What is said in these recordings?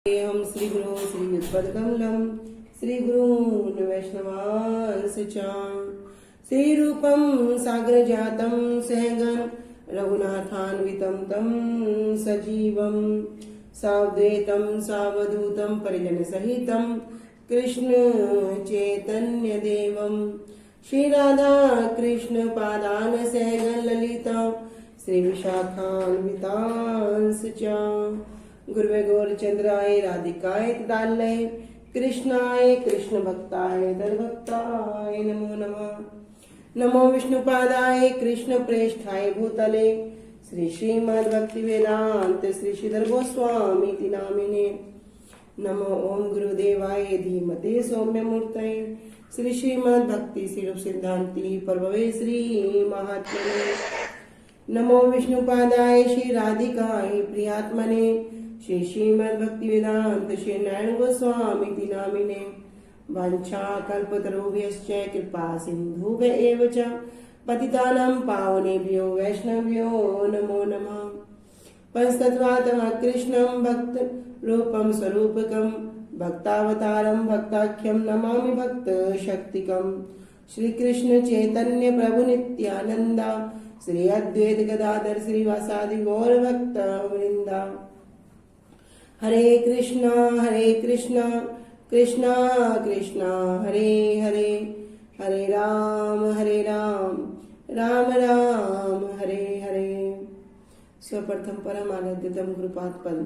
हम श्री गुरु श्री युगपदकमलम श्री गुरून् वैष्णवांश्च श्री रूपम सागर जातम सहगन रघुनाथान्वितं तं सजीवम सावधेतं सावधूतं परिजन सहितं कृष्ण चैतन्य देवम श्री राधा कृष्ण पादान सहगन ललिता श्री विशाखान्वितांश्च गुरुवे गौरचंद्राय राधिकाय तदालय कृष्णाय कृष्ण भक्ताय तद्भक्ताय नमो नमः। नमो विष्णुपादाय कृष्ण प्रेष्ठाय भूतले श्री श्रीमद् भक्ति वेदांत श्री श्रीधर गोस्वामी नामिने। नमो ओम गुरुदेवाय धीमते सौम्य मूर्तये श्री श्रीमद् भक्ति स्वरूप सिद्धांति प्रभवे श्री महात्मने। नमो विष्णुपादाय श्री राधिकाय प्रियात्मने श्री श्रीमद् भक्ति वेदांत श्री नारायण गोस्वामी नामिने। वाञ्छा कल्पतरुभ्यश्च कृपा सिन्धुभ्य एव च पतितानां पावनेभ्यो वैष्णवेभ्यो नमो नमः। पंचतत्त्वात्मकं कृष्णं भक्त रूपं स्वरूपकं भक्तावतारं भक्ताख्यं नमामि भक्त शक्तिकं श्री कृष्ण चैतन्य प्रभु नित्यानंद श्री अद्वैत गदाधर श्रीवासादि गौर भक्त वृंदा। हरे कृष्णा कृष्णा कृष्णा हरे हरे हरे राम राम राम हरे हरे। स्वप्रथम परम आनंदतम गुरुपाद पद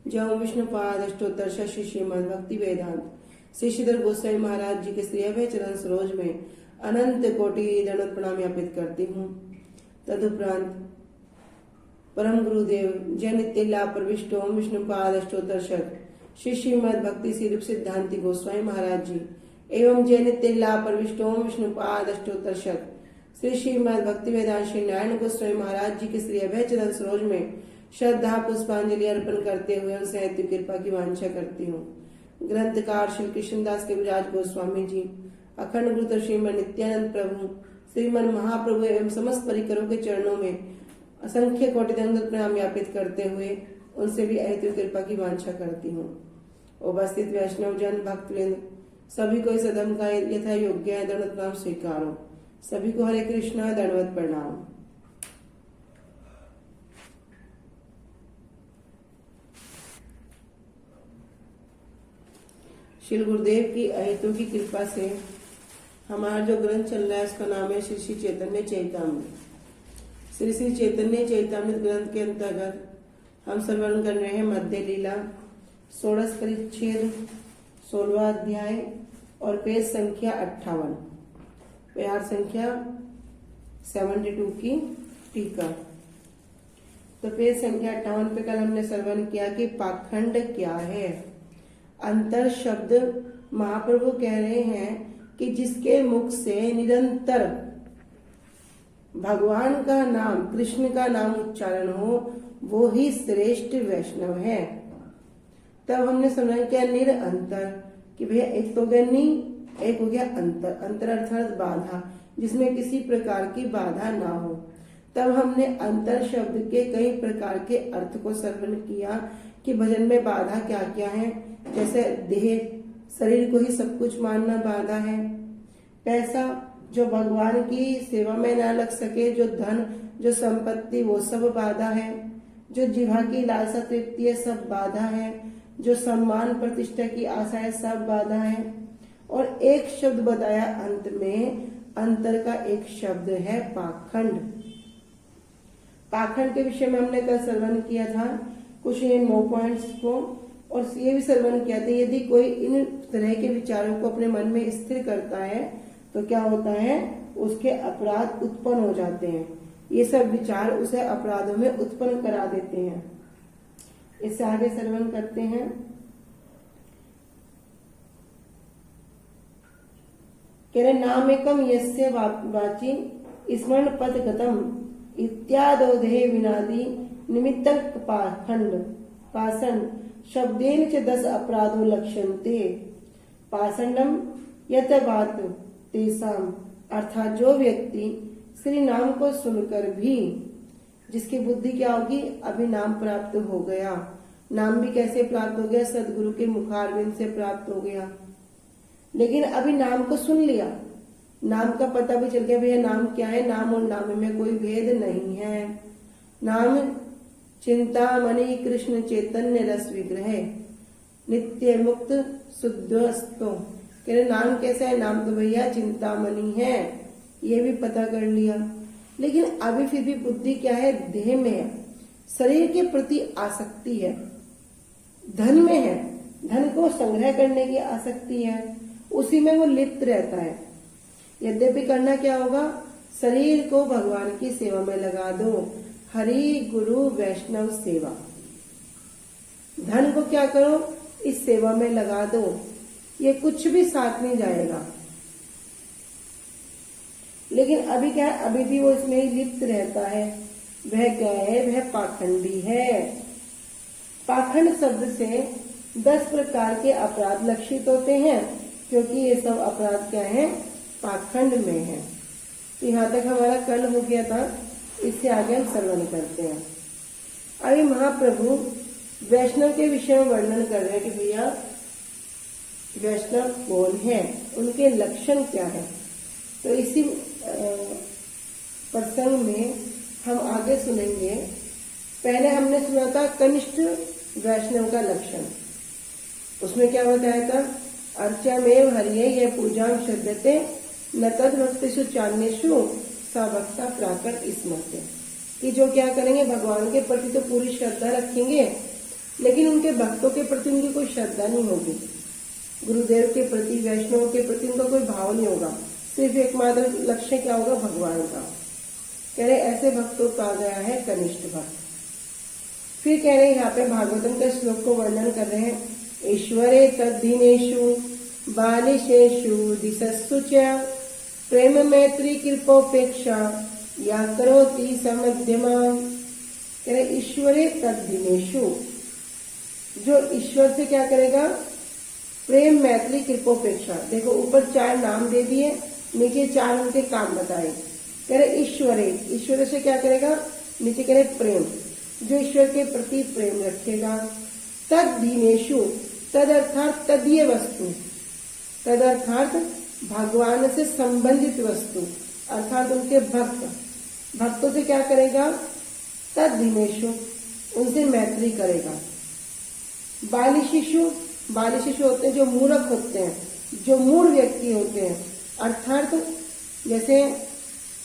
जय विष्णुपाद अष्टोत्तर श्री श्रीमद् भक्ति वेदांत श्री श्रीधर गोस्वामी महाराज जी के श्री अभय चरण सरोज में अनंत कोटि दंडवत प्रणाम ज्ञापित करती हूँ। तदुपरांत परम गुरुदेव जय नित्य लाभ प्रविष्ट ओम विष्णुपाद अष्टोत्तर श्री श्रीमद् भक्ति स्वरूप सिद्धांति गोस्वामी महाराज जी एवं जय नित्य लाभ प्रविष्ट ओम विष्णुपाद अष्टोत्तर श्री श्रीमद् भक्ति वेदांत श्री नारायण गोस्वामी महाराज जी के श्री अभय चरण सरोज में श्रद्धा पुष्पांजलि अर्पण करते हुए उनसे अति कृपा की वांछा करती हूँ। ग्रंथकार श्री कृष्णदास के विराज गोस्वामी जी, अखंड गुरु श्रीमद नित्यानंद प्रभु, श्रीमद महाप्रभु एवं समस्त परिकरों के चरणों में असंख्य कोटि दंडवत प्रणाम ज्ञापित करते हुए उनसे भी अति कृपा की वांछा करती हूँ। उपस्थित वैष्णव जन भक्तवृंद सभी को इस अदम का यथा योग्य दंडवत प्रणाम स्वीकारो। सभी को हरे कृष्णा दंडवत प्रणाम। श्री गुरुदेव की अहितों की कृपा से हमारा जो ग्रंथ चल रहा है उसका नाम है श्री श्री चैतन्य चैतामृत। श्री श्री चैतन्य चैतामृत ग्रंथ के अंतर्गत हम श्रवण कर रहे हैं मध्य लीला, षोडश परिच्छेद, 16वां अध्याय और पेज संख्या 58, प्यार संख्या 72 की टीका। तो पेज संख्या 58 पे कल हमने श्रवण किया कि पाखंड क्या है। अंतर शब्द महाप्रभु कह रहे हैं कि जिसके मुख से निरंतर भगवान का नाम, कृष्ण का नाम उच्चारण हो वो ही श्रेष्ठ वैष्णव है। तब हमने समझा क्या निरंतर कि भैया एक तो गया एक हो गया अंतर। अंतर अर्थात बाधा, जिसमें किसी प्रकार की बाधा ना हो। तब हमने अंतर शब्द के कई प्रकार के अर्थ को श्रवण किया कि भजन में बाधा क्या क्या है। जैसे देह, शरीर को ही सब कुछ मानना बाधा है। पैसा जो भगवान की सेवा में ना लग सके, जो धन, जो संपत्ति, वो सब बाधा है। जो जिह्वा की लालसा तृप्ति है सब बाधा है। जो सम्मान प्रतिष्ठा की आशा है सब बाधा है। और एक शब्द बताया अंत में, अंतर का एक शब्द है पाखंड। पाखंड के विषय में हमने कल श्रवण किया था कुछ 9 पॉइंट्स को, और ये भी श्रवण किया था यदि कोई इन तरह के विचारों को अपने मन में स्थिर करता है तो क्या होता है, उसके अपराध उत्पन्न हो जाते हैं। ये सब विचार उसे अपराधों में उत्पन्न करा देते हैं। इससे आगे श्रवण करते हैं। कह रहे नामेकम यस्य वाची स्मरण पद गतम इत्यादोधे विनादि निमित्त पाखंड पाषण शब्देन च 10 अपराधो लक्ष्यन्ते पाषंडम यत बात तेसाम। अर्थात जो व्यक्ति श्री नाम को सुनकर भी जिसकी बुद्धि क्या होगी, अभी नाम प्राप्त हो गया, नाम भी कैसे प्राप्त हो गया? सदगुरु के मुखारविंद से प्राप्त हो गया। लेकिन अभी नाम को सुन लिया, नाम का पता भी चल गया भैया नाम क्या है, नाम और नाम में कोई भेद नहीं है। नाम चिंतामणि कृष्ण चैतन्य रस विग्रह नित्य मुक्त शुद्धस्तो। कह रहे नाम कैसा है? नाम तो भैया चिंतामणि है, ये भी पता कर लिया। लेकिन अभी फिर भी बुद्धि क्या है? देह में है, शरीर के प्रति आसक्ति है, धन में है, धन को संग्रह करने की आसक्ति है, उसी में वो लिप्त रहता है। यद्यपि करना क्या होगा? शरीर को भगवान की सेवा में लगा दो, हरि गुरु वैष्णव सेवा। धन को क्या करो? इस सेवा में लगा दो, ये कुछ भी साथ नहीं जाएगा। लेकिन अभी क्या है? अभी भी वो इसमें ही लिप्त रहता है। वह क्या है? वह पाखंडी है। पाखंड शब्द से 10 प्रकार के अपराध लक्षित होते हैं, क्योंकि ये सब अपराध क्या है? पाखंड में है। तो यहाँ तक हमारा कल हो गया था, इससे आगे हम श्रवण करते हैं। अभी महाप्रभु वैष्णव के विषय में वर्णन कर रहे हैं कि भैया वैष्णव कौन है, उनके लक्षण क्या है। तो इसी प्रसंग में हम आगे सुनेंगे। पहले हमने सुना था कनिष्ठ वैष्णव का लक्षण, उसमें क्या बताया था? अर्चमेव हरिये ये पूजा श्रद्धते न तद भक्तिषु चान्येषु सा भक्ता प्राकट स्मरते। कि जो क्या करेंगे? भगवान के प्रति तो पूरी श्रद्धा रखेंगे, लेकिन उनके भक्तों के प्रति उनकी कोई श्रद्धा नहीं होगी, गुरुदेव के प्रति, वैष्णव के प्रति उनका कोई भाव नहीं होगा। सिर्फ एकमात्र लक्ष्य क्या होगा? भगवान का। कह रहे ऐसे भक्तों का गया है कनिष्ठ भक्त। फिर कह रहे यहाँ पे भागवतम के श्लोक को वर्णन कर रहे हैं। ईश्वरे तद्दीनेषु बालिशेषु दिशस्सु च प्रेम मैत्री कृपोपेक्षा या करोति समध्यमा। कह रहे ईश्वरे तद्दीनेषु, जो ईश्वर से क्या करेगा? प्रेम मैत्री कृपोपेक्षा। देखो ऊपर 4 नाम दे दिए, नीचे 4 उनके काम बताए। कह रहे ईश्वरे, ईश्वर से क्या करेगा? नीचे कह रहे प्रेम, जो ईश्वर के प्रति प्रेम रखेगा। तद्दीनेषु, तद अर्थात तदीय वस्तु, तद अर्थात भगवान से संबंधित वस्तु, अर्थात उनके भक्त, भक्तों से क्या करेगा? तद्दीनेषु, उनसे मैत्री करेगा। बालिशिशु, बालिशिशु होते हैं जो मूर्ख होते हैं, जो मूढ़ व्यक्ति होते हैं, अर्थात जैसे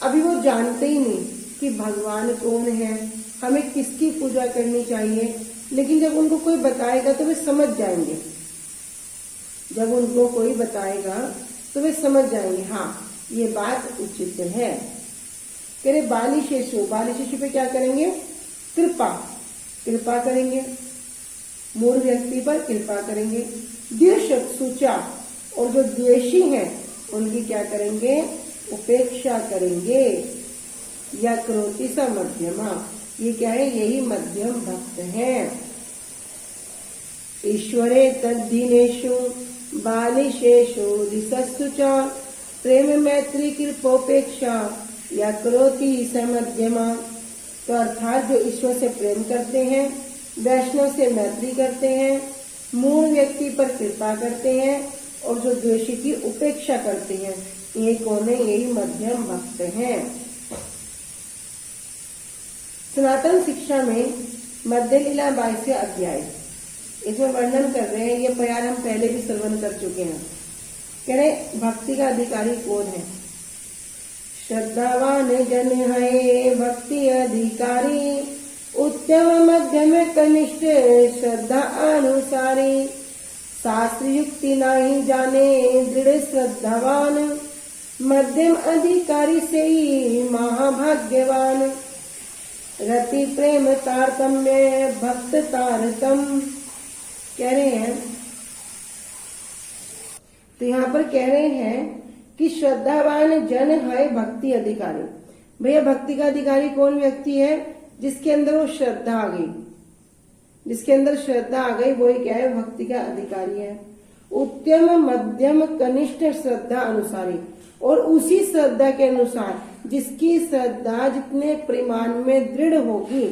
अभी वो जानते ही नहीं कि भगवान कौन है, हमें किसकी पूजा करनी चाहिए, लेकिन जब उनको कोई बताएगा तो वे समझ जाएंगे। जब उनको कोई बताएगा तो वे समझ जाएंगे, हाँ ये बात उचित है। कह रहे बालिशेषु, बालिशेषु पे क्या करेंगे? कृपा, कृपा करेंगे, मूढ़ व्यक्ति पर कृपा करेंगे। द्वेषसुचा, और जो द्वेषी हैं उनकी क्या करेंगे? उपेक्षा करेंगे। या करोति स मध्यमा, ये क्या है? यही मध्यम भक्त है। ईश्वरे तद्दीनेषु बालिशेषु दिशस्सु च प्रेम मैत्री कृपोपेक्षा या करोति स मध्यमा। तो अर्थात जो ईश्वर से प्रेम करते हैं, वैष्णव से मैत्री करते हैं, मूढ़ व्यक्ति पर कृपा करते हैं, और जो द्वेषी की उपेक्षा करते हैं, ये कौन है? यही मध्यम भक्त हैं। सनातन शिक्षा में मध्य लीला 22वें अध्याय, इसमें वर्णन कर रहे हैं। ये प्यार हम पहले भी श्रवण कर चुके हैं। कह रहे भक्ति का अधिकारी कौन है? श्रद्धावान जन है भक्ति अधिकारी, उत्तम मध्यम कनिष्ठ श्रद्धा अनुसारी। शास्त्र युक्ति नहीं जाने दृढ़ श्रद्धावान, मध्यम अधिकारी से ही महाभाग्यवान। रति प्रेम तारतम्य भक्त तारतम। कह रहे हैं, तो यहाँ पर कह रहे हैं कि श्रद्धावान जन है भक्ति अधिकारी। भैया भक्ति का अधिकारी कौन व्यक्ति है? जिसके अंदर वो श्रद्धा आ गई, जिसके अंदर श्रद्धा आ गई वही क्या है? भक्ति का अधिकारी है। उत्तम मध्यम कनिष्ठ श्रद्धा अनुसारी, और उसी श्रद्धा के अनुसार, जिसकी श्रद्धा जितने परिमाण में दृढ़ होगी,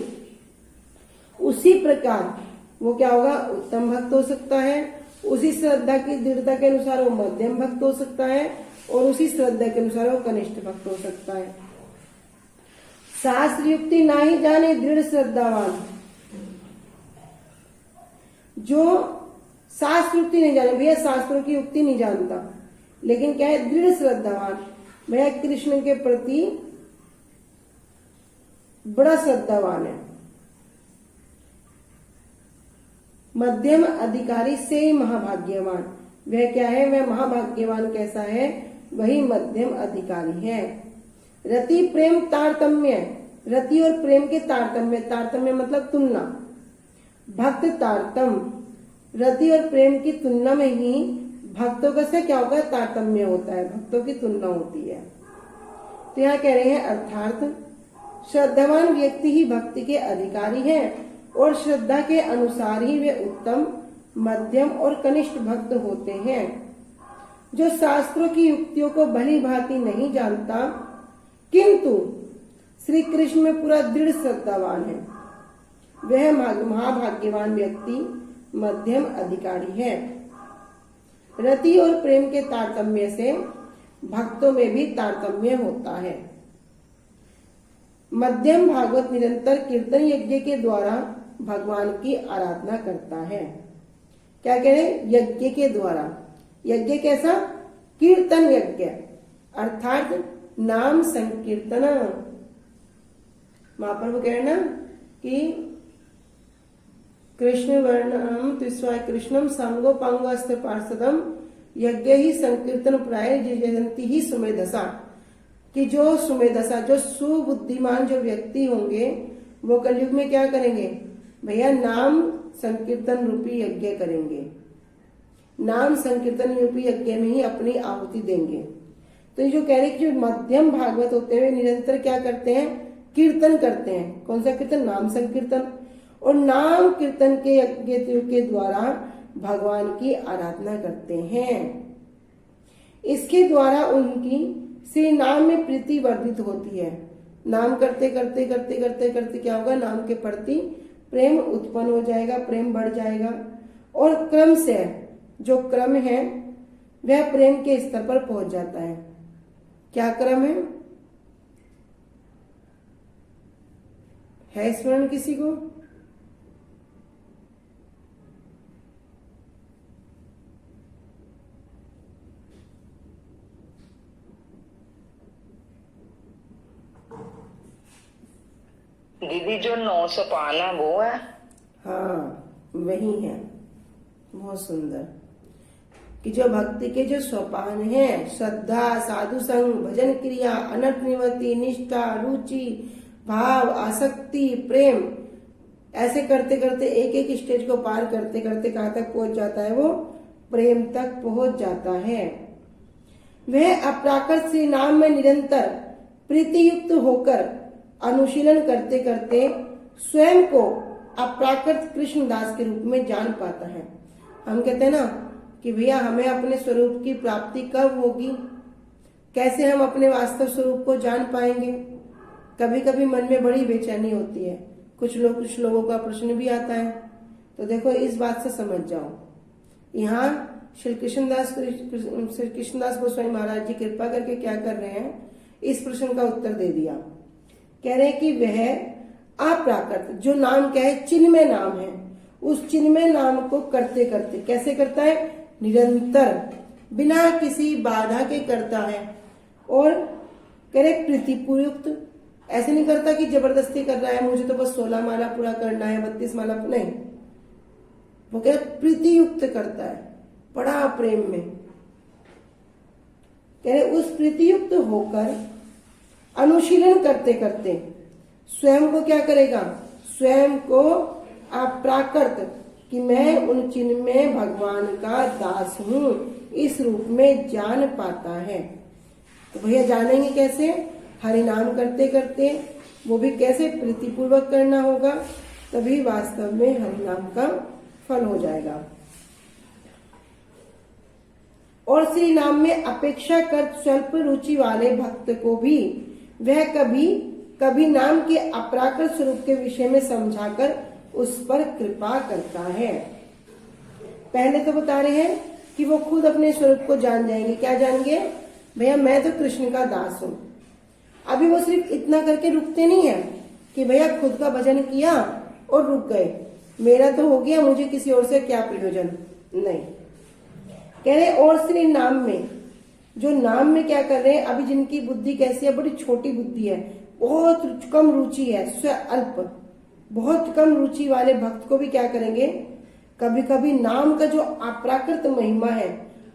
उसी प्रकार वो क्या होगा, उत्तम भक्त हो सकता है। उसी श्रद्धा की दृढ़ता के अनुसार वो मध्यम भक्त हो सकता है, और उसी श्रद्धा के अनुसार वो कनिष्ठ भक्त हो सकता है। शास्त्र युक्ति ना ही जाने दृढ़ श्रद्धावान, जो शास्त्र युक्ति नहीं जाने, भैया शास्त्रों की युक्ति नहीं जानता, लेकिन क्या है, दृढ़ श्रद्धावान, भैया कृष्ण के प्रति बड़ा श्रद्धावान है। मध्यम अधिकारी से ही महाभाग्यवान, वह क्या है, वह महाभाग्यवान कैसा है, वही मध्यम अधिकारी है। रति प्रेम तारतम्य, रति और प्रेम के तारतम्य, तारतम्य मतलब तुलना, भक्त तारतम, रति और प्रेम की तुलना में ही भक्तों का से क्या होगा, तारतम्य होता है, भक्तों की तुलना होती है। तो यहाँ कह रहे हैं अर्थात श्रद्धावान व्यक्ति ही भक्ति के अधिकारी है, और श्रद्धा के अनुसार ही वे उत्तम, मध्यम और कनिष्ठ भक्त होते हैं। जो शास्त्रों की युक्तियों को भली भांति नहीं जानता, किंतु श्री कृष्ण में पूरा दृढ़ श्रद्धावान है, वह महाभाग्यवान व्यक्ति मध्यम अधिकारी है। रति और प्रेम के तारतम्य से भक्तों में भी तारतम्य होता है। मध्यम भागवत निरंतर कीर्तन यज्ञ के द्वारा भगवान की आराधना करता है। क्या कह रहे, यज्ञ के द्वारा, यज्ञ कैसा, कीर्तन यज्ञ, अर्थात नाम संकीर्तन। महाप्रभु कह रहे ना कि कृष्ण वर्णम तिस्वाय कृष्णम सांगोपांगस्त्र पार्षदम यज्ञ ही संकीर्तन प्राय जयंती ही सुमेधसा, कि जो सुमेधसा, जो सुबुद्धिमान जो व्यक्ति होंगे वो कलयुग में क्या करेंगे, भैया नाम संकीर्तन रूपी यज्ञ करेंगे, नाम संकीर्तन रूपी यज्ञ में ही अपनी आहुति देंगे। तो ये जो कह रहे कि जो मध्यम भागवत होते हुए निरंतर क्या करते हैं, कीर्तन करते हैं। कौन सा कीर्तन, नाम संकीर्तन, और नाम कीर्तन के यज्ञ के द्वारा भगवान की आराधना करते हैं। इसके द्वारा उनकी श्री नाम में प्रीति वर्धित होती है। नाम करते करते करते करते करते क्या होगा, नाम के प्रति प्रेम उत्पन्न हो जाएगा, प्रेम बढ़ जाएगा, और क्रम से जो क्रम है वह प्रेम के स्तर पर पहुंच जाता है। क्या क्रम है स्मरण किसी को? दीदी जो 900 पाना वो है, हाँ वही है, बहुत सुंदर, कि जो भक्ति के जो सोपान हैं, श्रद्धा, साधु संग, भजन क्रिया, अनर्थ निवृत्ति, निष्ठा, रुचि, भाव, आसक्ति, प्रेम, ऐसे करते करते एक एक स्टेज को पार करते करते कहाँ तक पहुंच जाता है, वो प्रेम तक पहुंच जाता है। वह अप्राकृत श्री नाम में निरंतर प्रीतियुक्त होकर अनुशीलन करते करते स्वयं को अप्राकृत कृष्णदास के रूप में जान पाता है। हम कहते हैं ना कि भैया हमें अपने स्वरूप की प्राप्ति कब होगी, कैसे हम अपने वास्तव स्वरूप को जान पाएंगे। कभी कभी मन में बड़ी बेचैनी होती है, कुछ लोगों का प्रश्न भी आता है। तो देखो इस बात से समझ जाओ, यहाँ श्री कृष्णदास गोस्वामी महाराज जी कृपा करके क्या कर रहे हैं, इस प्रश्न का उत्तर दे दिया। कह रहे हैं कि वह अप्राकृत जो नाम क्या है, चिन्मय नाम है, उस चिन्मय नाम को करते करते कैसे करता है, निरंतर बिना किसी बाधा के करता है। और कह रहे प्रीतिपूर्वक, ऐसे नहीं करता कि जबरदस्ती कर रहा है, मुझे तो बस 16 माला पूरा करना है, 32 माला नहीं, वो कह रहे प्रीतियुक्त करता है, बड़ा प्रेम में। कह रहे उस प्रीतियुक्त होकर अनुशीलन करते करते स्वयं को क्या करेगा, स्वयं को अप्राकृत, कि मैं उन चिन्ह में भगवान का दास हूं, इस रूप में जान पाता है। तो भैया जानेंगे कैसे, हरि नाम करते करते, वो भी कैसे, प्रीतिपूर्वक करना होगा, तभी वास्तव में हरि नाम का फल हो जाएगा। और श्री नाम में अपेक्षा कर स्वल्प रुचि वाले भक्त को भी वह कभी कभी नाम के अपराकृत स्वरूप के विषय में समझाकर उस पर कृपा करता है। पहले तो बता रहे हैं कि वो खुद अपने स्वरूप को जान जाएंगे। क्या जानेंगे? भैया मैं तो कृष्ण का दास हूँ। अभी वो सिर्फ इतना करके रुकते नहीं है कि भैया खुद का भजन किया और रुक गए, मेरा तो हो गया, मुझे किसी और से क्या प्रयोजन। नहीं, कह रहे और श्री नाम में, जो नाम में क्या कर रहे हैं, अभी जिनकी बुद्धि कैसी है, बड़ी छोटी बुद्धि है, बहुत कम रुचि है, अल्प, बहुत कम रुचि वाले भक्त को भी क्या करेंगे, कभी कभी नाम का जो अप्राकृत महिमा है,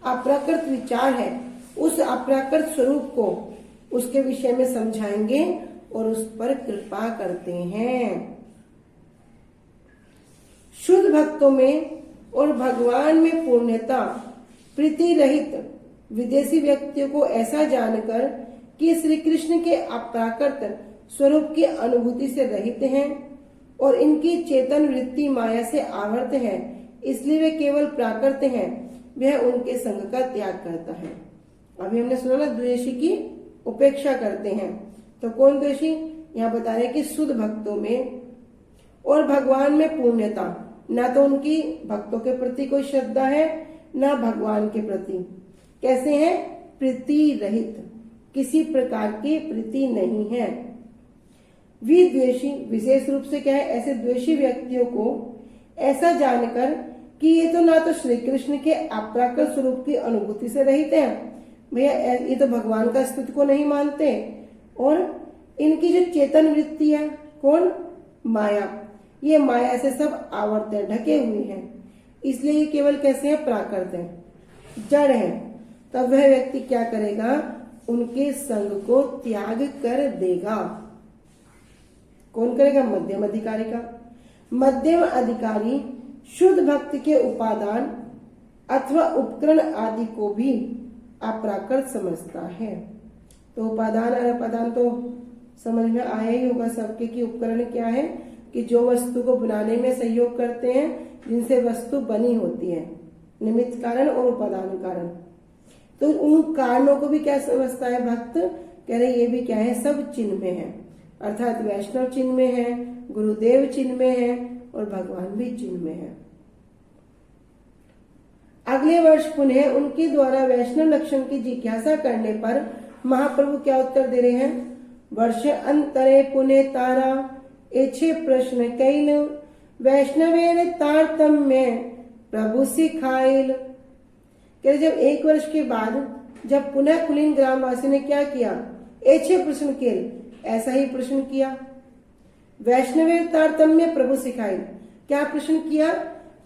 अप्राकृत विचार है, उस अप्राकृत स्वरूप को उसके विषय में समझाएंगे और उस पर कृपा करते हैं। शुद्ध भक्तों में और भगवान में पूर्णता प्रीति रहित विदेशी व्यक्तियों को ऐसा जानकर कि श्री कृष्ण के अप्राकृत स्वरूप की अनुभूति से रहित हैं और इनकी चेतन वृत्ति माया से आवृत है, इसलिए वे केवल प्राकृत हैं, वह उनके संग का त्याग करता है। अभी हमने सुना ना, द्वेषी की उपेक्षा करते हैं। तो कौन द्वेषी? यहाँ बता रहे हैं कि शुद्ध भक्तों में और भगवान में पूर्णता, ना तो उनकी भक्तों के प्रति कोई श्रद्धा है, ना भगवान के प्रति। कैसे हैं? प्रीति रहित, किसी प्रकार की प्रीति नहीं है। विद्वेषी विशेष रूप से क्या है, ऐसे द्वेषी व्यक्तियों को ऐसा जानकर कि ये तो ना तो श्री कृष्ण के अप्राकृत स्वरूप की अनुभूति से रहित हैं, भैया ये तो भगवान का अस्तित्व को नहीं मानते, और इनकी जो चेतन वृत्ति है, कौन? माया, ये माया से सब आवर्त है, ढके हुए हैं, इसलिए ये केवल कैसे हैं? प्राकृत है, जड़ है। तब वह व्यक्ति क्या करेगा? उनके संग को त्याग कर देगा। कौन करेगा? मध्यम अधिकारी का। मध्यम अधिकारी शुद्ध भक्त के उपादान अथवा उपकरण आदि को भी अप्राकृत समझता है। तो उपादान और अपादान तो समझ में आया ही होगा सबके कि उपकरण क्या है, कि जो वस्तु को बनाने में सहयोग करते हैं, जिनसे वस्तु बनी होती है, निमित्त कारण और उपादान कारण। तो उन कारणों को भी क्या समझता है भक्त? कह रहे ये भी क्या है? सब चिन्ह में है, अर्थात वैष्णव चिन्ह में है, गुरुदेव चिन्ह में है और भगवान भी चिन्ह में है। अगले वर्ष पुनः उनके द्वारा वैष्णव लक्षण की जिज्ञासा करने पर महाप्रभु क्या उत्तर दे रहे हैं? वर्ष अंतरे पुनः तारा एछे प्रश्न कैल वैष्णवेर तारतम्य प्रभु सिखाइल। कह जब एक वर्ष के बाद जब पुनः कुलीन ग्रामवासी ने क्या किया? एछे प्रश्न केल, ऐसा ही प्रश्न किया। वैष्णवेर तारतम्य प्रभु सिखाइल, क्या प्रश्न किया?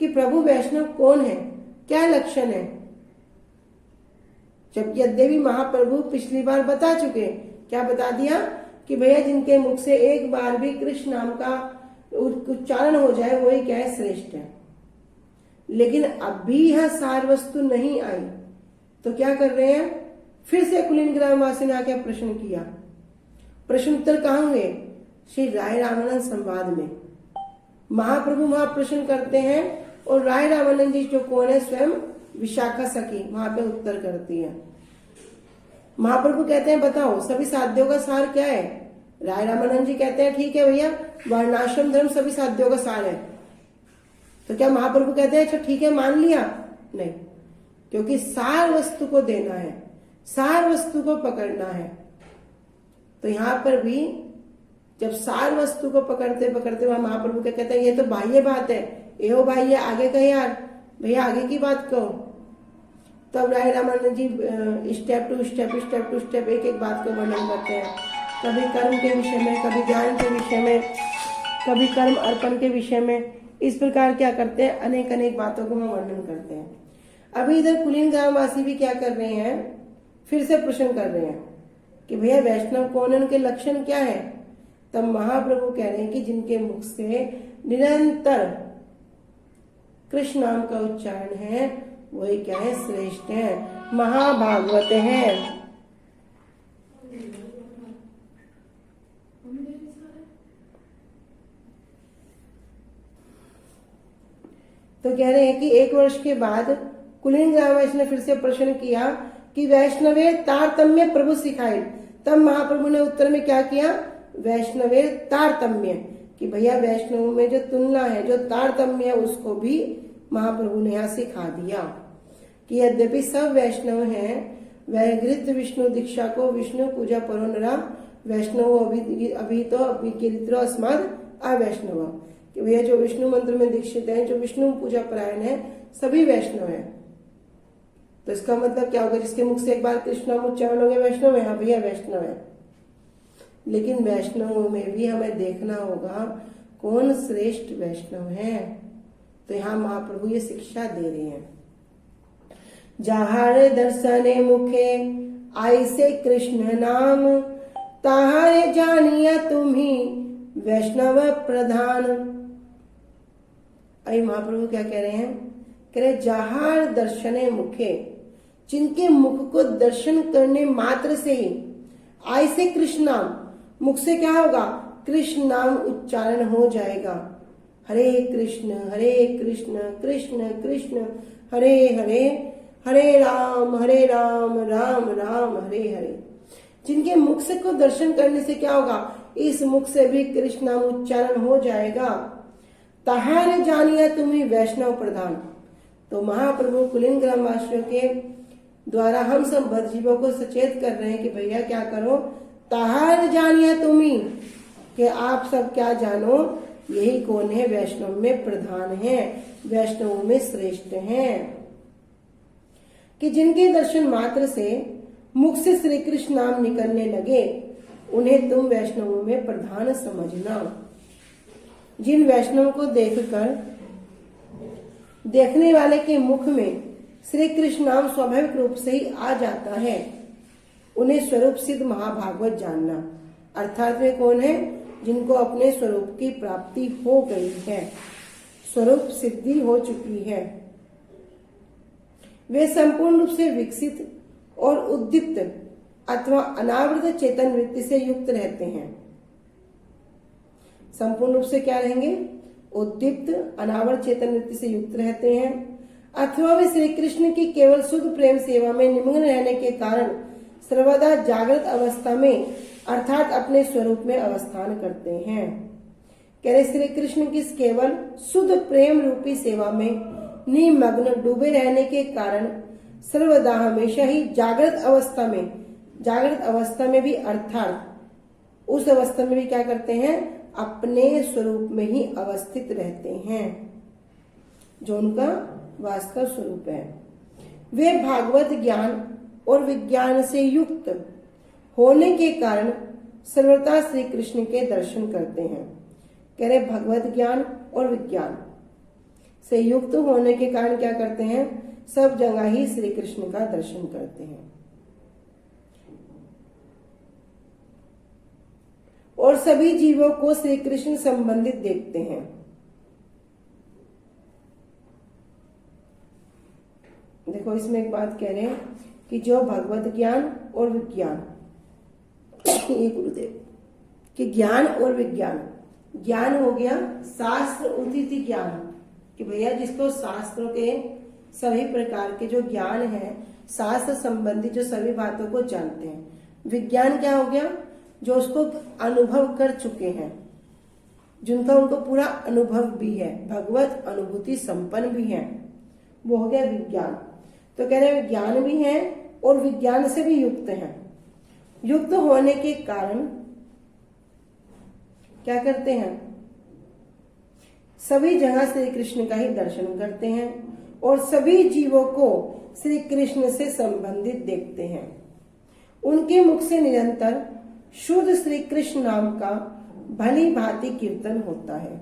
कि प्रभु वैष्णव कौन है, क्या लक्षण है। जब यद्यपि महाप्रभु पिछली बार बता चुके, क्या बता दिया? कि भैया जिनके मुख से एक बार भी कृष्ण नाम का उच्चारण हो जाए वही क्या है? श्रेष्ठ है। लेकिन अभी यह सार वस्तु नहीं आई, तो क्या कर रहे हैं? फिर से कुलीन ग्रामवासी ने आके प्रश्न किया। प्रश्न उत्तर कहाँ हुए? श्री राय रामानंद संवाद में महाप्रभु वहां प्रश्न करते हैं और राय रामानंद जी जो कौन है? स्वयं विशाखा सखी वहां पे उत्तर करती है। महाप्रभु कहते हैं बताओ सभी साध्यों का सार क्या है? राय रामानंद जी कहते हैं ठीक है भैया, वर्णाश्रम धर्म सभी साध्यों का सार है। तो क्या महाप्रभु कहते हैं अच्छा ठीक है मान लिया? नहीं, क्योंकि सार वस्तु को देना है, सार वस्तु को पकड़ना है। तो यहाँ पर भी जब सार वस्तु को पकड़ते पकड़ते वहां महाप्रभु क्या कहते हैं? ये तो बाह्य बात है, एहो भाई आगे कहे यार, भैया आगे की बात कहो। तब राय रामानंद जी स्टेप टू स्टेप एक एक बात को वर्णन करते हैं। कभी कर्म के विषय में, कभी ज्ञान के विषय में, कभी कर्म अर्पण के विषय में, इस प्रकार क्या करते हैं? अनेक अनेक बातों को हम वर्णन करते हैं। अभी इधर कुलीन ग्रामवासी भी क्या कर रहे हैं? फिर से प्रश्न कर रहे हैं कि भैया वैष्णव कौन है, उनके लक्षण क्या है? तब महाप्रभु कह रहे हैं कि जिनके मुख से निरंतर कृष्ण नाम का उच्चारण है वही क्या है? श्रेष्ठ है, महाभागवत है। तो कह रहे हैं कि एक वर्ष के बाद कुलीन ग्रामवासी ने फिर से प्रश्न किया कि वैष्णवे तारतम्य प्रभु सिखाए। तब महाप्रभु ने उत्तर में क्या किया? वैष्णवे तारतम्य, कि भैया वैष्णव में जो तुलना है, जो तारतम्य है, उसको भी महाप्रभु ने यहाँ सिखा दिया कि यद्यपि सब वैष्णव हैं, वैगृत विष्णु दीक्षा को विष्णु पूजा परो नरा वैष्णव अभी तो विकीर्तितो अस्माद अवैष्णव, कि भैया जो विष्णु मंत्र में दीक्षित हैं, जो विष्णु पूजा परायण है, सभी वैष्णव है। तो इसका मतलब क्या होगा, जिसके मुख से एक बार कृष्ण नाम उच्चारण हो गया वैष्णव है, हाँ भैया वैष्णव है। लेकिन वैष्णव में भी हमें देखना होगा कौन श्रेष्ठ वैष्णव है। तो यहाँ महाप्रभु ये शिक्षा दे रहे हैं, जहारे दर्शने मुखे ऐसे कृष्ण नाम, ताहारे जानिया तुम्ही वैष्णव प्रधान। अरे महाप्रभु क्या कह रहे हैं, कह रहे जहार दर्शने मुखे, जिनके मुख को दर्शन करने मात्र से ही ऐसे कृष्ण नाम, मुख से क्या होगा, कृष्ण नाम उच्चारण हो जाएगा। हरे कृष्ण कृष्ण कृष्ण हरे हरे, हरे राम राम राम हरे हरे। जिनके मुख से को दर्शन करने से क्या होगा, इस मुख से भी कृष्ण नाम उच्चारण हो जाएगा। तहारे जानिया तुम्ही वैष्णव प्रधान। तो महाप्रभु कुलीन ग्रामवासियों के द्वारा हम सब बद्ध जीवों को सचेत कर रहे हैं कि भैया क्या करो, तहार जानिया तुम्ही, कि आप सब क्या जानो, यही कौन है, वैष्णव में प्रधान है, वैष्णव में श्रेष्ठ हैं। कि जिनके दर्शन मात्र से मुख से श्री कृष्ण नाम निकलने लगे, उन्हें तुम वैष्णवों में प्रधान समझना। जिन वैष्णव को देखकर देखने वाले के मुख में श्री कृष्ण नाम स्वाभाविक रूप से ही आ जाता है, उन्हें स्वरूप सिद्ध महाभागवत जानना। अर्थात वे कौन है, जिनको अपने स्वरूप की प्राप्ति हो गई है, स्वरूप सिद्धि हो चुकी है। वे संपूर्ण रूप से विकसित और उद्दीप्त अथवा अनावृत चेतन वृत्ति से युक्त रहते हैं। संपूर्ण रूप से क्या रहेंगे, उद्दीप्त अनावृत चेतन वृत्ति से युक्त रहते हैं, अथवा वे श्री कृष्ण की केवल शुद्ध प्रेम सेवा में निमग्न रहने के कारण सर्वदा जागृत अवस्था में अर्थात अपने स्वरूप में अवस्थान करते हैं। कह रहे श्री कृष्ण की केवल शुद्ध प्रेम रूपी सेवा में निमग्न डूबे रहने के कारण सर्वदा हमेशा ही जागृत अवस्था में भी अर्थात उस अवस्था में भी क्या करते हैं, अपने स्वरूप में ही अवस्थित रहते हैं, जो उनका वास्तव स्वरूप है। वे भागवत ज्ञान और विज्ञान से युक्त होने के कारण सर्वथा श्री कृष्ण के दर्शन करते हैं। कह रहे भगवत ज्ञान और विज्ञान से युक्त होने के कारण क्या करते हैं, सब जगह ही श्री कृष्ण का दर्शन करते हैं और सभी जीवों को श्री कृष्ण संबंधित देखते हैं। देखो इसमें एक बात कह रहे हैं कि जो भगवत ज्ञान और विज्ञान, ये गुरुदेव कि ज्ञान और विज्ञान, ज्ञान हो गया शास्त्र उदित ज्ञान, कि भैया जिसको शास्त्रों के सभी प्रकार के जो ज्ञान है, शास्त्र संबंधी जो सभी बातों को जानते हैं। विज्ञान क्या हो गया, जो उसको अनुभव कर चुके हैं, जिनका उनको पूरा अनुभव भी है, भगवत अनुभूति संपन्न भी है, वो हो गया विज्ञान। तो कह रहे विज्ञान भी है और विज्ञान से भी युक्त है। युक्त होने के कारण क्या करते हैं, सभी जगह श्री कृष्ण का ही दर्शन करते हैं और सभी जीवों को श्री कृष्ण से संबंधित देखते हैं। उनके मुख से निरंतर शुद्ध श्री कृष्ण नाम का भली भांति कीर्तन होता है।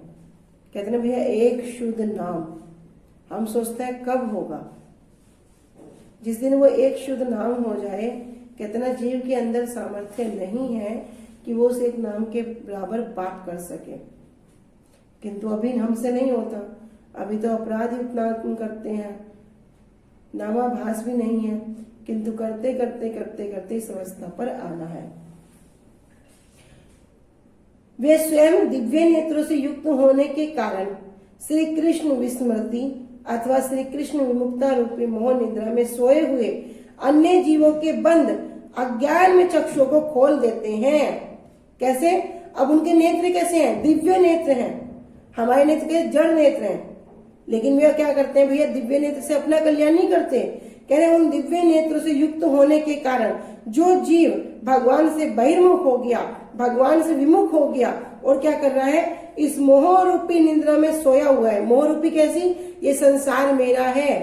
कहते हैं भैया एक शुद्ध नाम, हम सोचते हैं कब होगा, जिस दिन वो एक शुद्ध नाम हो जाए। कितना जीव के अंदर सामर्थ्य नहीं है कि वो उस एक नाम के बराबर पाप कर सके, किंतु अभी हमसे नहीं होता। अभी तो अपराध ही उतना करते हैं, नामाभास भी नहीं है, किंतु करते करते करते करते इस अवस्था पर आना है। वे स्वयं दिव्य नेत्रों से युक्त होने के कारण श्री कृष्ण विस्मृति अथवा श्री कृष्ण विमुक्ता रूपी मोह निद्रा में सोए हुए अन्य जीवों के बंद अज्ञान में चक्षुओं को खोल देते हैं। कैसे, अब उनके नेत्र कैसे हैं? दिव्य नेत्र हैं। हमारे नेत्र के जड़ नेत्र हैं, लेकिन वे क्या करते हैं भैया? दिव्य नेत्र से अपना कल्याण नहीं करते। कह रहे हैं उन दिव्य नेत्रों से युक्त होने के कारण जो जीव भगवान से बहिर्मुख हो गया, भगवान से विमुख हो गया और क्या कर रहा है? इस मोह रूपी निद्रा में सोया हुआ है। मोह रूपी कैसी? ये संसार मेरा है,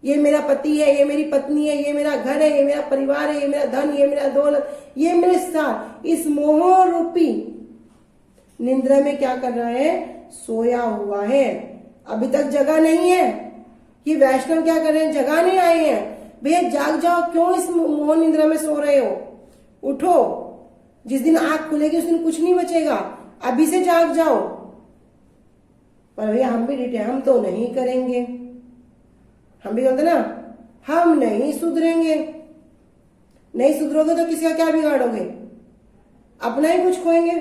ये मेरा पति है, ये मेरी पत्नी है, ये मेरा घर है, ये मेरा परिवार है, ये मेरा धन, ये मेरा दौलत, ये मेरे साथ। इस मोह रूपी निद्रा में क्या कर रहा है? सोया हुआ है। अभी तक जगा नहीं है। ये वैष्णव क्या कर रहे हैं? जगाने आए हैं। भैया जाग जाओ, क्यों इस मोह निद्रा में सो रहे हो? उठो, जिस दिन आंख खुलेगी उस दिन कुछ नहीं बचेगा। अभी से जाग जाओ। पर भैया हम भी डिटे, हम तो नहीं करेंगे। हम भी बोलते ना, हम नहीं सुधरेंगे। नहीं सुधरोगे तो किसी का क्या बिगाड़ोगे? अपना ही कुछ खोएंगे।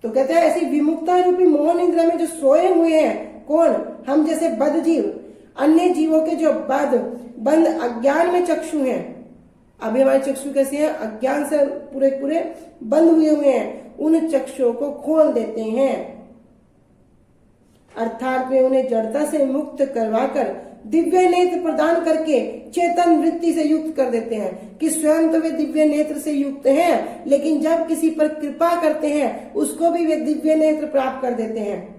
तो कहते हैं ऐसी विमुक्ता रूपी मोह निद्रा में जो सोए हुए हैं, कौन? हम जैसे बद्ध जीव, अन्य जीवों के जो बंद अज्ञान में चक्षु हैं। अभी हमारे चक्षु कैसे हैं? अज्ञान से पूरे पूरे बंद हुए हैं। उन चक्षुओं को खोल देते हैं, अर्थात वे उन्हें जड़ता से मुक्त करवाकर दिव्य नेत्र प्रदान करके चेतन वृत्ति से युक्त कर देते हैं। कि स्वयं तो वे दिव्य नेत्र से युक्त हैं, लेकिन जब किसी पर कृपा करते हैं उसको भी वे दिव्य नेत्र प्राप्त कर देते हैं।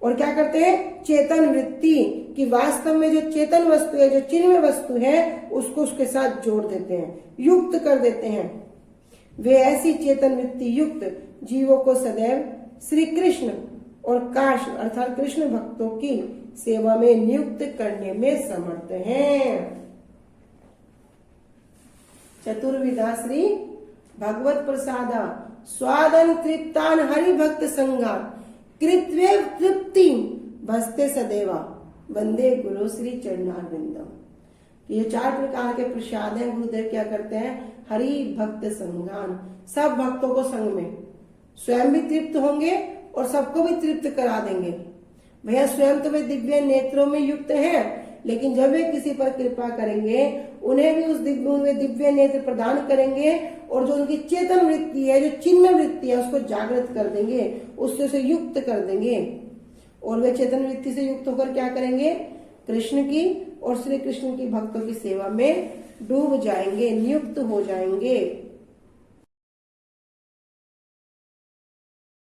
और क्या करते हैं? चेतन वृत्ति कि वास्तव में जो चेतन वस्तु है, जो चिन्मय वस्तु है, उसको उसके साथ जोड़ देते हैं, युक्त कर देते हैं। वे ऐसी चेतन वृत्ति युक्त जीवों को सदैव श्री कृष्ण और काश अर्थात कृष्ण भक्तों की सेवा में नियुक्त करने में समर्थ हैं। चतुर्विधा श्री भगवत प्रसादा स्वादन तृप्तान हरि भक्त संगा कृत्वे तृप्ति भस्ते सदैवा वंदे गुरु श्री चरणारविंदम। ये 4 प्रकार के प्रसाद हैं। गुरुदेव क्या करते हैं? हरि भक्त संगान, सब भक्तों को संग में स्वयं भी तृप्त होंगे और सबको भी तृप्त करा देंगे। भैया स्वयं तो वे दिव्य नेत्रों में युक्त हैं, लेकिन जब वे किसी पर कृपा करेंगे उन्हें भी उस दिव्य नेत्र प्रदान करेंगे और जो उनकी चेतन वृत्ति है, जो चिन्मय वृत्ति है, उसको जागृत कर देंगे, उससे युक्त कर देंगे। और वे चेतन वृत्ति से युक्त होकर क्या करेंगे? कृष्ण की और श्री कृष्ण की भक्तों की सेवा में डूब जाएंगे, नियुक्त हो जाएंगे।